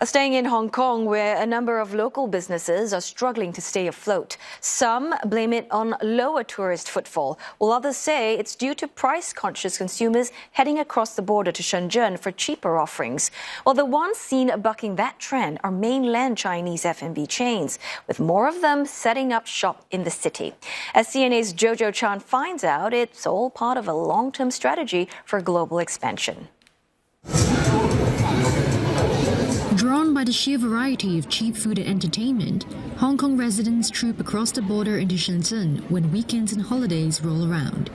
Staying in Hong Kong, where a number of local businesses are struggling to stay afloat. Some blame it on lower tourist footfall, while others say it's due to price-conscious consumers heading across the border to Shenzhen for cheaper offerings. Well, the ones seen bucking that trend are mainland Chinese F&B chains, with more of them setting up shop in the city. As CNA's Jojo Chan finds out, it's all part of a long-term strategy for global expansion. Drawn by the sheer variety of cheap food and entertainment, Hong Kong residents troop across the border into Shenzhen when weekends and holidays roll around.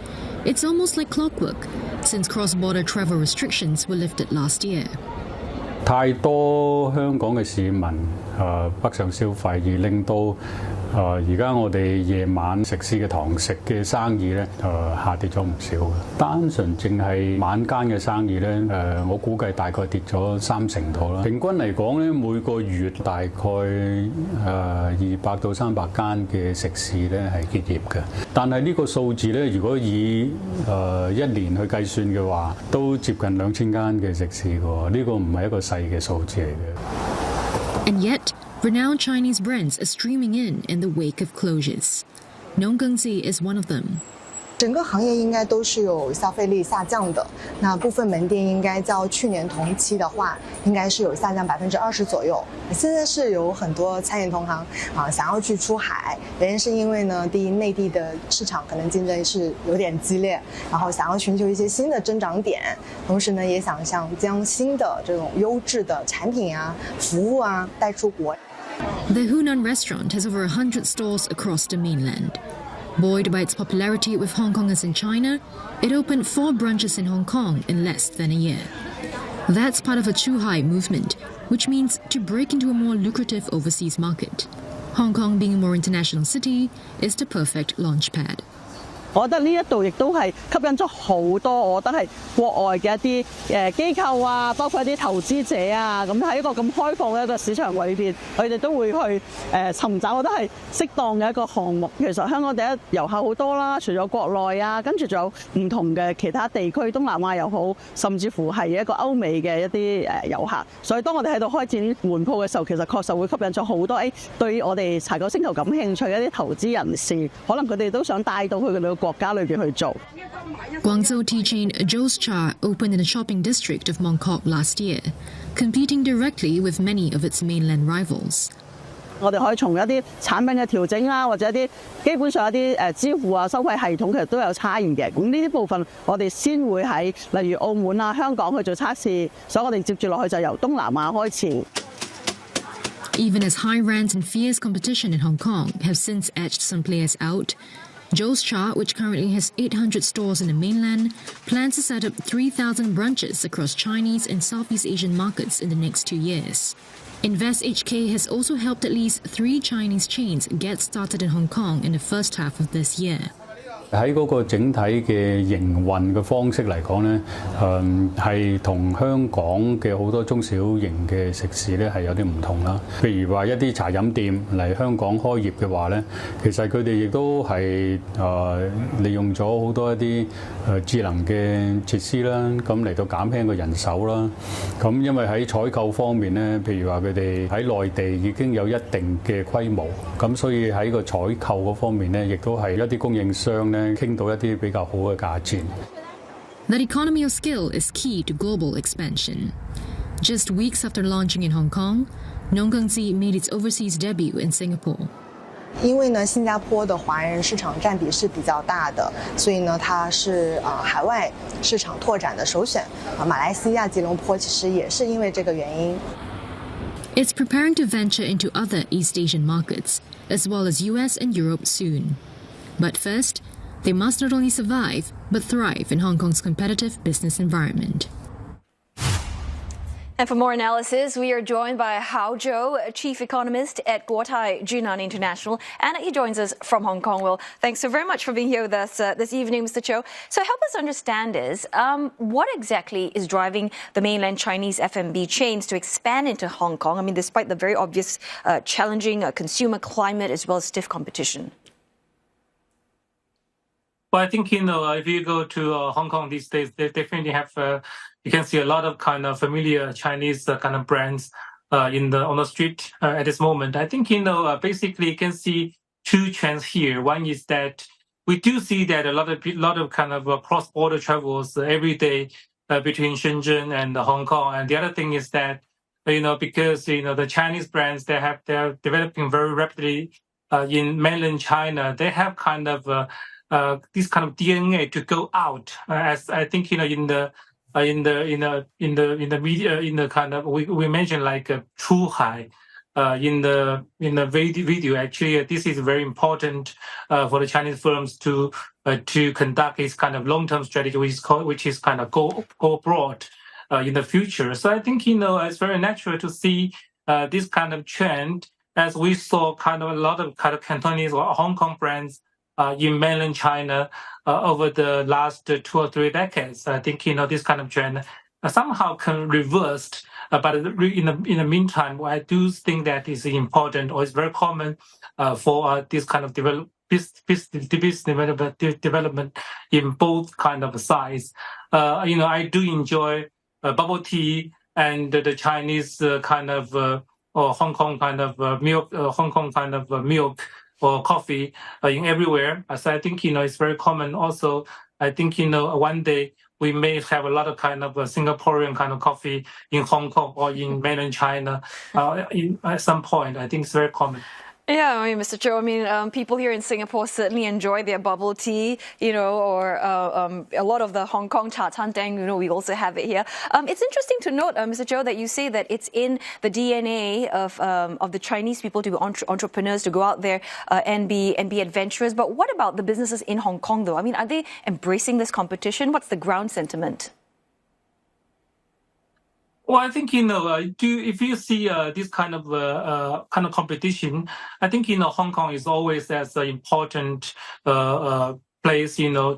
It's almost like clockwork, since cross-border travel restrictions were lifted last year. 太多香港嘅市民北上消費，而令到而家我哋夜晚食肆嘅堂食嘅生意咧下跌咗唔少嘅。單純淨係晚間嘅生意咧我估計大概跌咗30%度啦。平均嚟講咧，每個月大概200到300間嘅食肆咧係結業嘅。但係呢個數字咧，如果以1年去計算嘅話，都接近2000間嘅食肆嘅。呢個唔係一個細嘅數字嚟嘅。And yet, renowned Chinese brands are streaming in the wake of closures. Nonggengzi is one of them. 整个行业应该都是有消费力下降的，那部分门店应该较去年同期的话，应该是有下降20%左右。现在是有很多餐饮同行想要去出海，原因是因为呢，第一内地的市场可能竞争是有点激烈，然后想要寻求一些新的增长点，同时呢，也想将新的这种优质的产品啊、服务啊带出国。The Hunan restaurant has over 100 stores across the mainland. Buoyed by its popularity with Hong Kongers in China, it opened 4 branches in Hong Kong in less than a year. That's part of a Zhuhai movement, which means to break into a more lucrative overseas market. Hong Kong, being a more international city, is the perfect launchpad. 我覺得呢一度亦都係吸引咗好多，我覺得係國外嘅一啲機構啊，包括一啲投資者啊，咁喺一個咁開放嘅一個市場裏邊，佢哋都會去尋找，我覺得係適當嘅一個項目。其實香港第一遊客好多啦，除咗國內啊，跟住仲有唔同嘅其他地區，東南亞又好，甚至乎係一個歐美嘅一啲遊客。所以當我哋喺度開展門鋪嘅時候，其實確實會吸引咗好多對我哋茶九星球感興趣嘅一啲投資人士，可能佢哋都想帶到佢哋嘅國家裏邊去做。Guangzhou tea chain Joe's Cha opened in the shopping district of Mongkok last year, competing directly with many of its mainland rivals. 我哋可以從一啲產品嘅調整啦，或者一啲基本上一啲支付啊、收費系統其實都有差異嘅。咁呢啲部分我哋先會喺例如澳門啊、香港去做測試，所以我哋接住落去就由東南亞開始。Even as high rents and fierce competition in Hong Kong have since edged some players out, Joe's Cha, which currently has 800 stores in the mainland, plans to set up 3,000 branches across Chinese and Southeast Asian markets in the next 2 years. Invest HK has also helped at least 3 Chinese chains get started in Hong Kong in the first half of this year. 喺嗰個整體嘅營運嘅方式嚟講咧，係同香港嘅好多中小型嘅食肆咧係有啲唔同啦。譬如話一啲茶飲店嚟香港開業嘅話咧，其實佢哋亦都係利用咗好多一啲智能嘅設施啦，咁嚟到減輕個人手啦。咁因為喺採購方面咧，譬如話佢哋喺內地已經有一定嘅規模，咁所以喺個採購嗰方面咧，亦都係一啲供應商咧。That economy of scale is key to global expansion. Just weeks after launching in Hong Kong, Nonggengzi made its overseas debut in Singapore. 因为呢，新加坡的华人市场占比是比较大的，所以呢，它是海外市场拓展的首选。马来西亚吉隆坡其实也是因为这个原因。It's preparing to venture into other East Asian markets, as well as US and Europe soon. But first, they must not only survive, but thrive in Hong Kong's competitive business environment. And for more analysis, we are joined by Hao Zhou, Chief Economist at Guotai Junan International, and he joins us from Hong Kong. Well, thanks so very much for being here with us this evening, Mr. Zhou. So help us understand what exactly is driving the mainland Chinese F&B chains to expand into Hong Kong? I mean, despite the very obvious challenging consumer climate as well as stiff competition. Well, I think, if you go to Hong Kong these days, they definitely have, you can see a lot of kind of familiar Chinese kind of brands on the street at this moment. I think basically you can see two trends here. One is that we do see that a lot of kind of cross-border travels every day between Shenzhen and Hong Kong. And the other thing is that because the Chinese brands they're developing very rapidly in mainland China, they have kind of this kind of DNA to go out. As I think in the media, in the kind of we mentioned like True High. In the video, actually, this is very important for the Chinese firms to conduct this kind of long-term strategy, which is kind of go abroad in the future. So I think it's very natural to see this kind of trend, as we saw kind of a lot of kind of Cantonese or Hong Kong brands in mainland China over the last 2 or 3 decades. I think this kind of trend somehow can reversed. But in the meantime, I do think that is important, or it's very common for this kind of business development in both kind of size. I do enjoy bubble tea and the Chinese kind of or Hong Kong kind of milk, milk or coffee in everywhere. So I think it's very common. Also, I think one day we may have a lot of kind of Singaporean kind of coffee in Hong Kong or in mainland China at some point. I think it's very common. Yeah, Mr. Zhou, people here in Singapore certainly enjoy their bubble tea, or a lot of the Hong Kong cha chan teng, we also have it here. It's interesting to note, Mr. Zhou, that you say that it's in the DNA of the Chinese people to be entrepreneurs, to go out there and be adventurous. But what about the businesses in Hong Kong, though? Are they embracing this competition? What's the ground sentiment? Well, I think if you see this kind of competition, I think Hong Kong is always as an important place to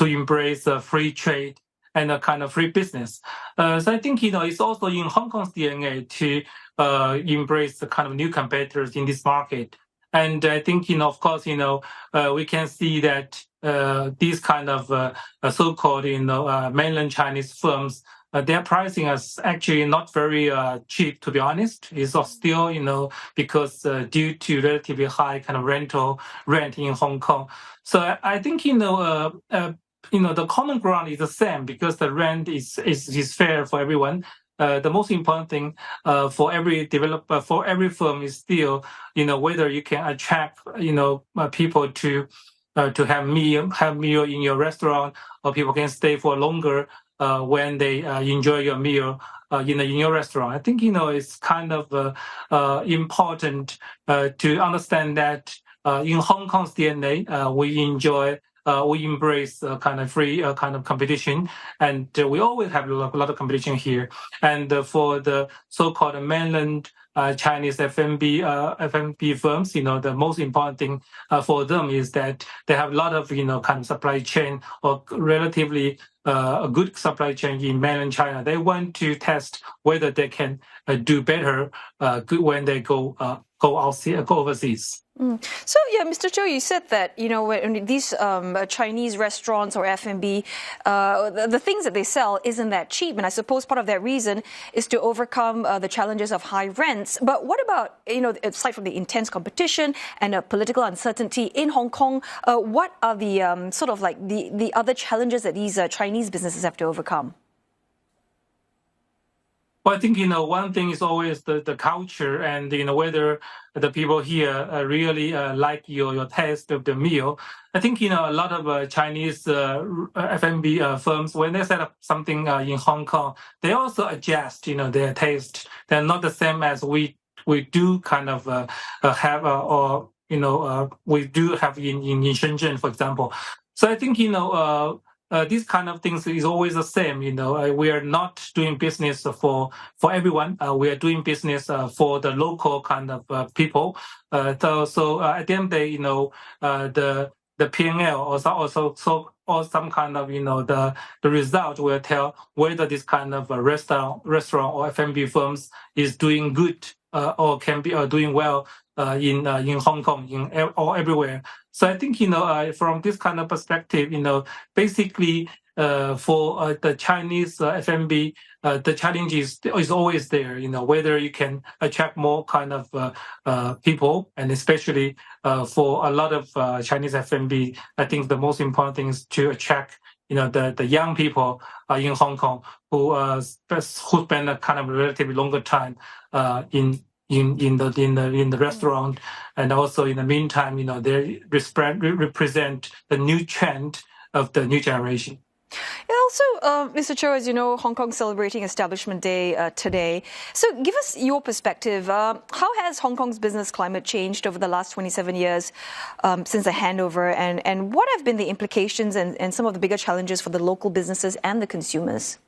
embrace free trade and a kind of free business. So I think it's also in Hong Kong's DNA to embrace the kind of new competitors in this market. And I think of course we can see that these kind of so-called mainland Chinese firms. Their pricing is actually not very cheap, to be honest. It's still, because due to relatively high kind of rent in Hong Kong. So I think the common ground is the same, because the rent is fair for everyone. The most important thing for every developer, for every firm, is still whether you can attract people to have meal in your restaurant, or people can stay for longer when they enjoy your meal in your restaurant. I think it's kind of important to understand that in Hong Kong's DNA, we embrace kind of free kind of competition, and we always have a lot of competition here. And for the so-called mainland Chinese F&B firms, the most important thing for them is that they have a lot of kind of supply chain, or relatively a good supply chain in mainland China. They want to test whether they can do better when they go overseas. So, yeah, Mr. Zhou, you said that, when these Chinese restaurants or F&B, the things that they sell isn't that cheap. And I suppose part of that reason is to overcome the challenges of high rents. But what about, aside from the intense competition and political uncertainty in Hong Kong, what are the sort of like the other challenges that these Chinese businesses have to overcome? Well, I think, one thing is always the culture, and, whether the people here really like your taste of the meal. I think, a lot of Chinese F&B firms, when they set up something in Hong Kong, they also adjust, their taste. They're not the same as we do kind of have, or, we do have in Shenzhen, for example. So I think, these kind of things is always the same. We are not doing business for everyone. We are doing business for the local kind of people. So at the end of the day, the P&L or some kind of the result will tell whether this kind of restaurant or F&B firms is doing good or can be doing well in Hong Kong or everywhere. So I think, from this kind of perspective, basically for the Chinese F&B, the challenge is always there, whether you can attract more kind of people, and especially for a lot of Chinese F&B, I think the most important thing is to attract the young people in Hong Kong who spend a kind of relatively longer time in the restaurant, and also in the meantime, they represent the new trend of the new generation. And also, Mr. Cho, as you know, Hong Kong celebrating Establishment Day today. So give us your perspective. How has Hong Kong's business climate changed over the last 27 years since the handover? And what have been the implications and some of the bigger challenges for the local businesses and the consumers?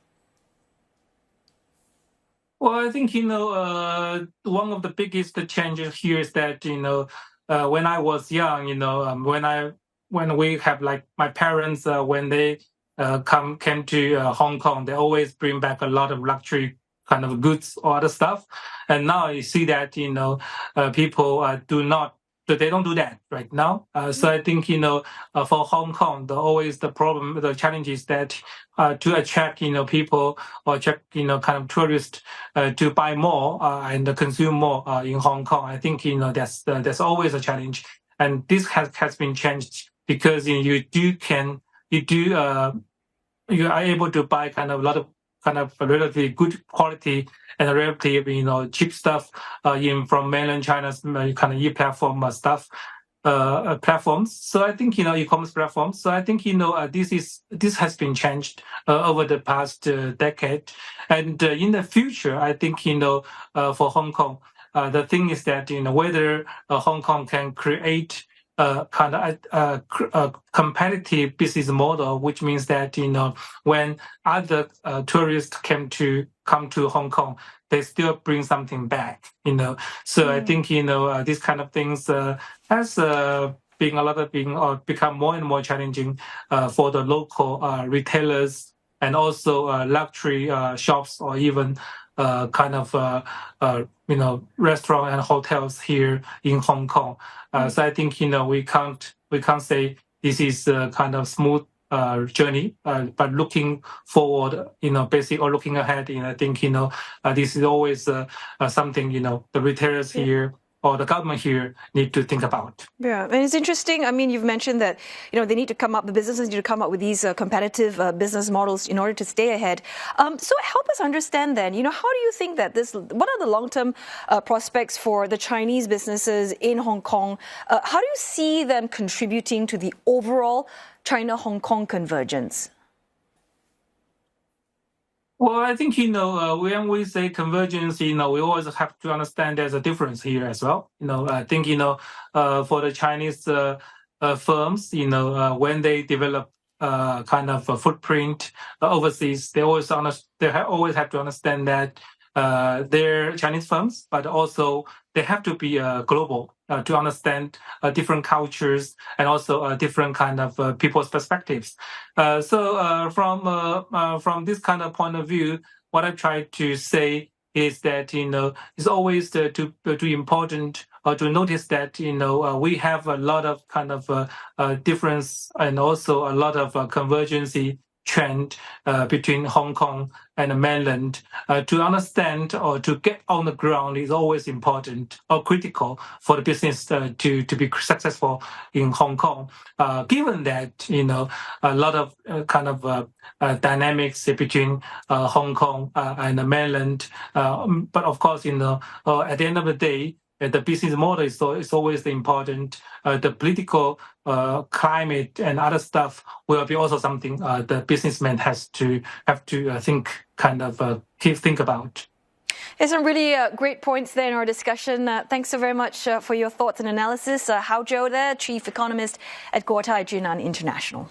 Well, I think, one of the biggest changes here is that, when I was young, when we have like my parents, when they came to Hong Kong, they always bring back a lot of luxury kind of goods or other stuff. And now you see that, people they don't do that right now. So I think, for Hong Kong, the challenge is that to attract, people or attract, kind of tourists to buy more and consume more in Hong Kong. I think, that's always a challenge. And this has been changed because you are able to buy kind of a lot of kind of relatively good quality and relatively cheap stuff from mainland China's kind of e-platform stuff platforms. So I think e-commerce platforms. So I think this has been changed over the past decade, and in the future, I think for Hong Kong, the thing is that whether Hong Kong can create kind of a competitive business model, which means that when other tourists come to Hong Kong, they still bring something back. So I think these kind of things has become more and more challenging for the local retailers and also luxury shops or even kind of restaurant and hotels here in Hong Kong. So I think we can't say this is a kind of smooth journey, but looking forward, basically, or looking ahead, I think this is always something the retailers here or the government here need to think about. Yeah, and it's interesting. I mean, you've mentioned that they need to the businesses need to come up with these competitive business models in order to stay ahead. So help us understand then, how do you think that what are the long-term prospects for the Chinese businesses in Hong Kong? How do you see them contributing to the overall China-Hong Kong convergence? Well, I think, when we say convergence, we always have to understand there's a difference here as well. I think, for the Chinese firms, when they develop kind of a footprint overseas, they always have to understand that they're Chinese firms, but also they have to be global to understand different cultures and also different kind of people's perspectives. So from this kind of point of view, what I try to say is that it's always too important to notice that we have a lot of kind of difference and also a lot of convergence trend between Hong Kong and the mainland. To understand or to get on the ground is always important or critical for the business to be successful in Hong Kong. Given that a lot of kind of dynamics between Hong Kong and the mainland, but of course at the end of the day, the business model is always important. The political climate and other stuff will be also something the businessman have to think about. There's some really great points there in our discussion. Thanks so very much for your thoughts and analysis. Hao Zhou there, Chief Economist at Guotai Junan International.